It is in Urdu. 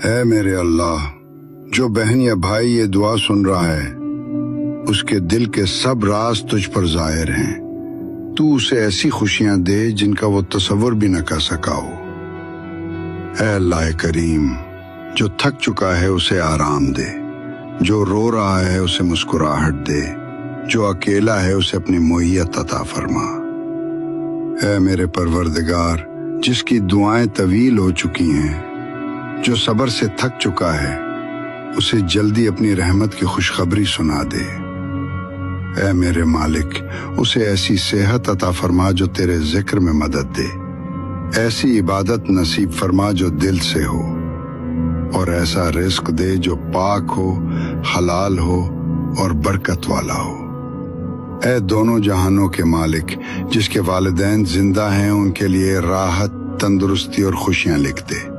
اے میرے اللہ، جو بہن یا بھائی یہ دعا سن رہا ہے اس کے دل کے سب راز تجھ پر ظاہر ہیں۔ تو اسے ایسی خوشیاں دے جن کا وہ تصور بھی نہ کر سکا ہو۔ اے اللہ کریم، جو تھک چکا ہے اسے آرام دے، جو رو رہا ہے اسے مسکراہٹ دے، جو اکیلا ہے اسے اپنی معیت عطا فرما۔ اے میرے پروردگار، جس کی دعائیں طویل ہو چکی ہیں، جو صبر سے تھک چکا ہے، اسے جلدی اپنی رحمت کی خوشخبری سنا دے۔ اے میرے مالک، اسے ایسی صحت عطا فرما جو تیرے ذکر میں مدد دے، ایسی عبادت نصیب فرما جو دل سے ہو، اور ایسا رزق دے جو پاک ہو، حلال ہو اور برکت والا ہو۔ اے دونوں جہانوں کے مالک، جس کے والدین زندہ ہیں ان کے لیے راحت، تندرستی اور خوشیاں لکھ دے۔